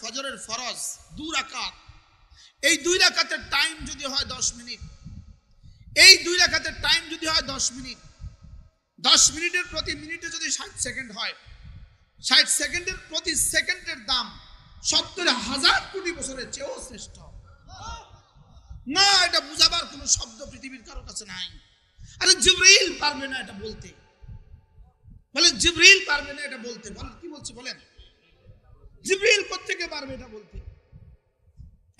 ফজরের ফরজ 2 রাকাত, এই 2 রাকাতের টাইম যদি হয় 10 মিনিট, এই 2 রাকাতের টাইম যদি হয় 10 মিনিট, 10 মিনিটের প্রতি মিনিটে যদি 60 সেকেন্ড হয়, 60 সেকেন্ডের প্রতি সেকেন্ডের দাম 70,000 কোটি বছরের চেয়েও শ্রেষ্ঠ। না, এটা বুঝাবার কোন শব্দ পৃথিবীর কারো কাছে নাই। আরে জিবরিল পারবে না এটা বলতে, বলেন জিবরিল পারবে না এটা বলতে। বলেন কি বলছি, বলেন জিবরিল কোত্থেকে পারবে এটা বলতে?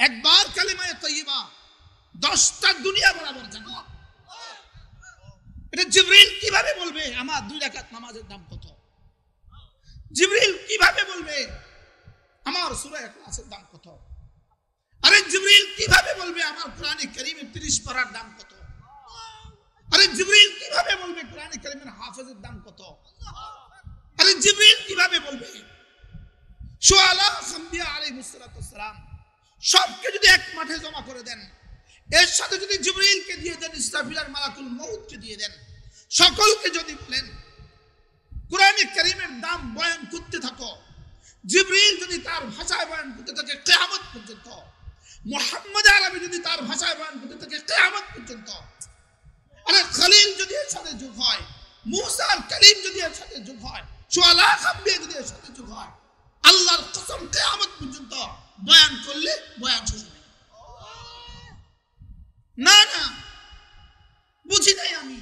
একবার কালিমায়ে তাইয়্যিবা 10টা দুনিয়া বরাবর জান্নাত। এটা জিবরিল কিভাবে বলবে আমার 2 রাকাত নামাজের দাম কত? জিবরিল কিভাবে বলবে আমার সূরা ইখলাসের দাম কত? আরে জিবরিল কিভাবে বলবে আমার কোরআনে কারীমের 30 পারার দাম কত? আরে জিবরিল কিভাবে বলবে কোরআনে কারীমের হাফেজের দাম কত? আরে জিবরিল কিভাবে বলবে শুআলা আম্বিয়া আলাইহিস সালাতু ওয়াস সালাম সবকে যদি এক মাঠে জমা করে দেন, এর সাথে যদি জিবরিলকে দিয়ে দেন, ইসরাফিল আর মালাকুল মউতকে দিয়ে দেন, সকলকে যদি বলেন কোরআনে কারীমের দাম বয়ান করতে থাকো, জিবরিল যদি তার ভাষায় বয়ান করতে থাকে কিয়ামত পর্যন্ত, মুহাম্মদ আরবি যদি তার ভাষায় বয়ান করতে থাকে কিয়ামত পর্যন্ত, আরে খলিল যদি এর সাথে যোগ হয়, মুসা আর কালিম যদি এর সাথে যোগ হয়, শুআলা আম্বিয়া যদি এর সাথে যোগ হয়, আল্লাহর কসম কিয়ামত পর্যন্ত বয়ান করলে বয়ান শেষ হবে না। না, বুঝি নাই আমি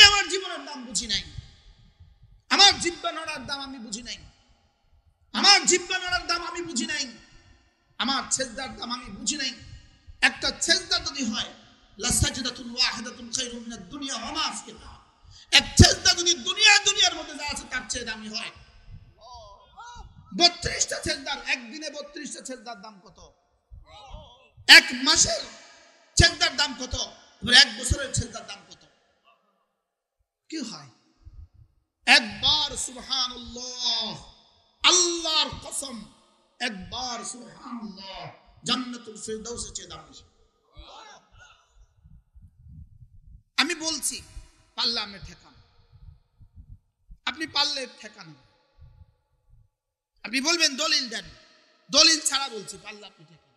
আমার জীবনের দাম বুঝি নাই, আমার জিহ্বা নড়ার দাম আমি বুঝি নাই, আমার জিহ্বা নড়ার দাম আমি বুঝি নাই, আমার সেজদার দাম আমি বুঝি নাই। একটা সেজদা যদি হয় লাসাজদাতুন ওয়াহিদাতুন খায়রুম মিনাদ দুনিয়া ওয়া মা ফিহা, এক সেজদা যদি দুনিয়ার মধ্যে যা আছে তার চেয়ে দামি হয়। 32টা সেজদার, একদিনে 32টা সেজদার দাম কত? এক মাসের সেজদার দাম কত? এবার 1 বছরের সেজদার দাম কত? কি হয়? একবার সুবহানাল্লাহ, আল্লাহর কসম, একবার সুবহানাল্লাহ, জান্নাতুল ফিরদাউসের চেয়ে দামি। আমি বলছি পাল্লা আমি ঠেকান, আপনি পারলে ঠেকান, আপনি বলবেন দলিল দেন, দলিল ছাড়া বলছি পাল্লা আপনি ঠেকান।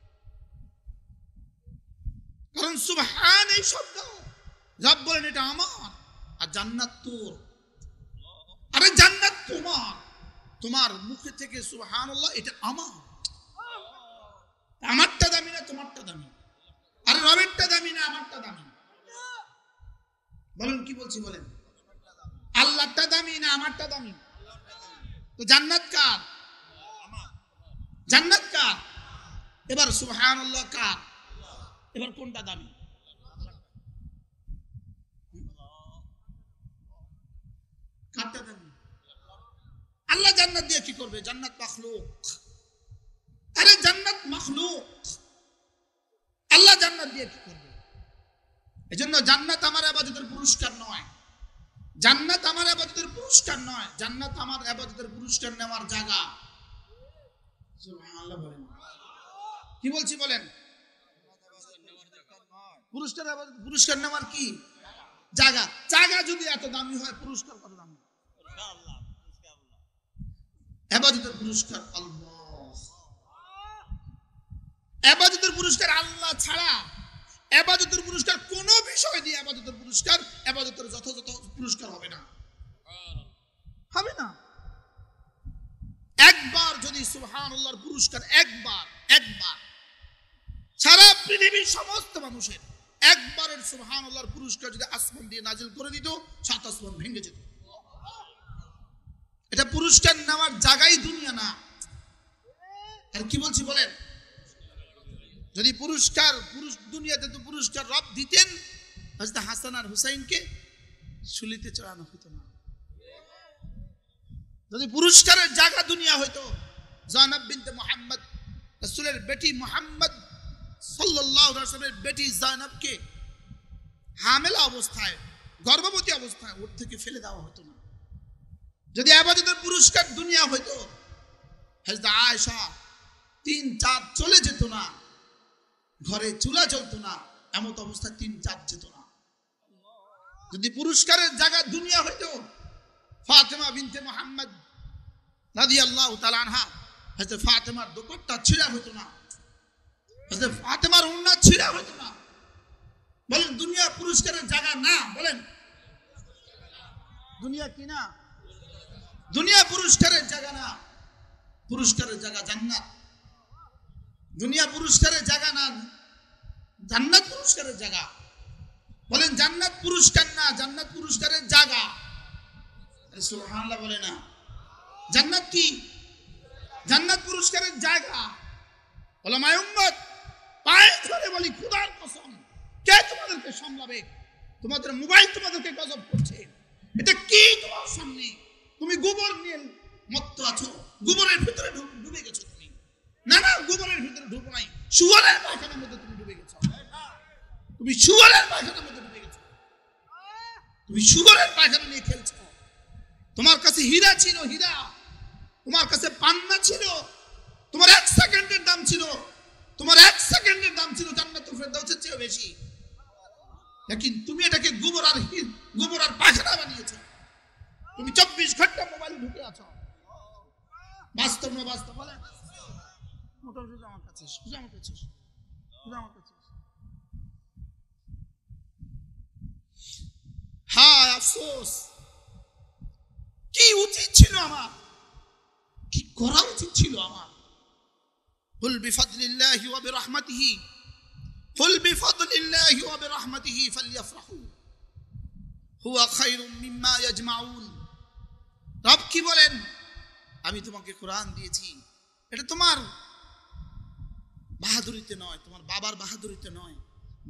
কারণ সুবহান এই শব্দ রব বলেন এটা আমার, আর জান্নাত তোর। আরে জান্নাত তোমার, তোমার মুখে থেকে সুবহানাল্লাহ এটা আমার। আমারটা দামি না তোমারটা দামি? আরে রবেরটা দামি না আমারটা দামি? বলেন কি বলছি, বলেন আল্লাহটা দামি না আমারটা দামি? তো জান্নাত কার? জান্নাত কার? এবার সুবহানাল্লাহ কার? এবার কোনটা দামি? কারটা দামি? আল্লাহ জান্নাত দিয়ে কি করবে? জান্নাত মাখলুক। আরে জান্নাত মাখলুক, আল্লাহ জান্নাত দিয়ে কি করবে? এজন্য জান্নাত আমার ইবাদতের পুরস্কার নয়, জান্নাত আমার ইবাদতের পুরস্কার নয়, জান্নাত আমার ইবাদতের পুরস্কার নেওয়ার জায়গা। সুবহানাল্লাহ বলেন, কি বলছি বলেন? পুরস্কার নেওয়ার কি জায়গা? জায়গা যদি এত দামি হয়, পুরস্কার কত দামি? ইবাদতের পুরস্কার আল্লাহ, ইবাদতের পুরস্কার আল্লাহ ছাড়া ইবাদতের পুরস্কার কোন বিষয় দিয়ে ইবাদতের পুরস্কার, ইবাদতের যথাযথ পুরস্কার হবে না, হবে না। একবার যদি সুবহানাল্লাহর পুরস্কার একবার সারা পৃথিবীর সমস্ত মানুষের একবারের সুবহানাল্লাহর পুরস্কার যদি আসমান দিয়ে নাজিল করে দিত, 7 আসমান ভেঙে যেত। এটা পুরস্কার নেওয়ার জায়গাই দুনিয়া না। আর কি বলছি বলেন? যদি পুরস্কার দুনিয়াতে তো পুরস্কার রব দিতেন, হযরত হাসান আর হুসাইনকে শুলিতে চড়ানো হতো না। যদি পুরস্কারের জায়গা দুনিয়া হইতো, জানাব বিনতে মুহাম্মদ, রাসূলের বেটি মুহাম্মদ সাল্লাল্লাহু আলাইহি ওয়াসাল্লামের বেটি জানাবকে হামেলা অবস্থায়, গর্ভবতী অবস্থায় ওর থেকে ফেলে দেওয়া হতো না। যদি ইবাদতের পুরস্কার দুনিয়া হইতো, হযরত আয়েশা 3 চাঁদ চলে যেত না, ঘরে চুলা জ্বলতো না, এমন অবস্থায় 3 চাঁদ যেত না। যদি পুরস্কারের জায়গা দুনিয়া হইতো, ফাতেমা বিনতে মুহাম্মদ রাদিয়াল্লাহু তাআলা আনহা হযরত ফাতেমার দোপাট্টা ছিঁড়া হতো না, হযরত ফাতেমার ওড়না ছিঁড়া হতো না। বলেন দুনিয়া পুরস্কারের জায়গা না? বলেন দুনিয়া কি না? দুনিয়া পুরস্কারের জায়গা না, পুরস্কারের জায়গা জান্নাত। দুনিয়া পুরস্কারের জায়গা না, জান্নাত পুরস্কারের জায়গা। বলেন জান্নাত পুরস্কার না, জান্নাত পুরস্কারের জায়গা। সুবহানাল্লাহ বলে না? জান্নাত কি? জান্নাত পুরস্কারের জায়গা। ওলামায়ে উম্মত পায়ে ধরে বলি খোদার কসম, কে তোমাদেরকে সামলাবে? তোমাদের মোবাইল তোমাদেরকে গজব করছে। এটা কি তোমার সামনে? তুমি গোবর নিয়ে মত্ত আছো, গোবরের ভিতরে ডুবে গেছো তুমি। না না, গোবরের ভিতরে ডুবো নাই, শুয়োরের পায়খানার মধ্যে তুমি ডুবে গেছো। তুমি শুয়োরের পায়খানার মধ্যে ডুবে গেছো, তুমি শুয়োরের পায়খানা নিয়ে খেলছো। তোমার কাছে হীরা ছিল, হীরা। তোমার কাছে পান্না ছিল, তোমার 1 সেকেন্ডের দাম ছিল, তোমার 1 সেকেন্ডের দাম ছিল জান্নাতুল ফেরদাউসের চেয়ে বেশি। কিন্তু তুমি এটাকে গোবর আর পায়খানা বানিয়েছো। তুমি 24 ঘন্টা মোবাইলে ঢুকে আছো। বাস্তব না বাস্তব? বলে মোটর সুজা আমার কাছে, সুজা আমার কাছে, সুজা আমার কাছে। হায় আফসোস, কি উচিত ছিল আমার, কি করা উচিত ছিল আমার? কুল বিফাদলিল্লাহি ওয়া বিরহমাতিহি, কুল বিফাদলিল্লাহি ওয়া বিরহমাতিহি ফালইফরাহু হুয়া খায়রুম মিম্মা ইয়াজমাউন। রব কি বলেন? আমি তোমাকে কোরআন দিয়েছি, এটা তোমার বাহাদুরিতে নয়, তোমার বাবার বাহাদুরিতে নয়,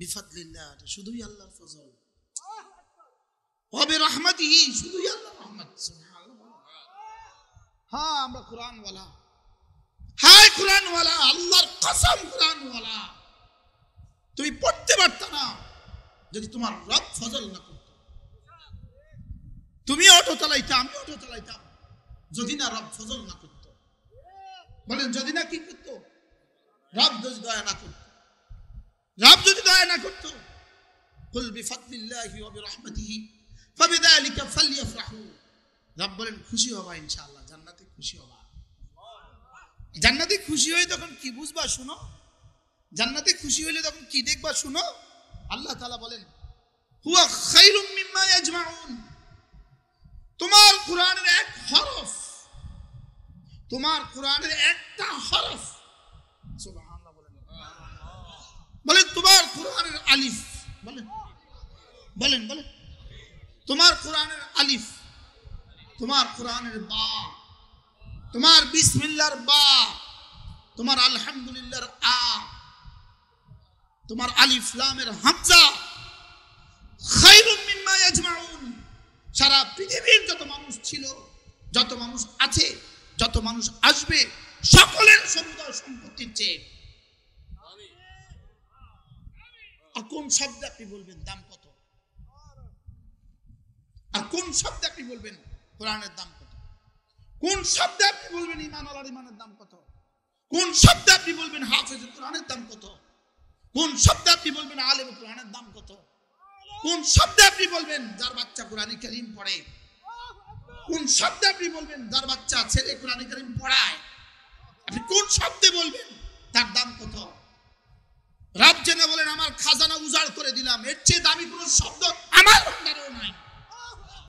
বিফাদলিল্লাহ, এটা শুধুই আল্লাহর ফজল। ওয়া বিরহমাতিহি, শুধুই আল্লাহর রহমত। সুবহানাল্লাহ। হ্যাঁ, আমরা কোরআন ওয়ালা, হায় কোরআন ওয়ালা, আল্লাহর কসম কোরআন ওয়ালা। তুমি পড়তে পারতা না যদি তোমার রব ফজল না করত। তুমি অটো চালাইতা, আমি অটো চালাইতাম, যদি না রব ফজল না করত। বলেন যদি না কি করত? রব যদি দয়া না করত, রব যদি দয়া না করত। কুল বিফাদলিল্লাহি ওয়া বিরহমাতিহি ফাবিযালিকা ফালইফরাহু। রব বলেন খুশি হবা ইনশাআল্লাহ, জান্নাতে খুশি হবা। জান্নাতে খুশি হয়ে তখন কি বুঝবা শুনো, জান্নাতে খুশি হইলে তখন কি দেখবা শুনো। আল্লাহ তাআলা বলেন হুয়া খায়রুম মিম্মা ইয়াজমাউন। তোমার কোরআনের এক হরফ, তোমার কোরআনের একটা হরফ, সুবহানাল্লাহ বলেন, বলেন তোমার কোরআনের আলিফ, বলেন বলেন বলেন, তোমার কোরআনের আলিফ, তোমার কোরআনের বা, তোমার বিসমিল্লাহর বা, তোমার আলহামদুলিল্লাহর আ, তোমার আলিফ লামের হামজা, খায়রুম মিম্মা ইয়াজমাউন। সারা পৃথিবীর যত মানুষ ছিল, যত মানুষ আছে, যত মানুষ আসবে, সকলের সমুদয় সম্পত্তির চেয়ে। আর কোন শব্দে আপনি বলবেন দাম কত? আর কোন শব্দে আপনি বলবেন কোরআনের দাম কত? কোন শব্দে আপনি বলবেন ঈমানওয়ালার ঈমানের দাম কত? কোন শব্দে আপনি বলবেন হাফেজুল কোরআনের দাম কত? কোন শব্দে আপনি বলবেন আলেম কোরআনের দাম কত? কোন শব্দে আপনি বলবেন যার বাচ্চা কোরআনে কারীম পড়ে? কোন শব্দে আপনি বলবেন যার বাচ্চা ছেলে কোরআনে কারীম পড়ায়? আপনি কোন শব্দে বলবেন তার দাম কত? রব জেনে বলেন আমার খাজানা উজাড় করে দিলাম, এর চেয়ে দামি কোনো শব্দ আমার ভান্ডারেও নাই।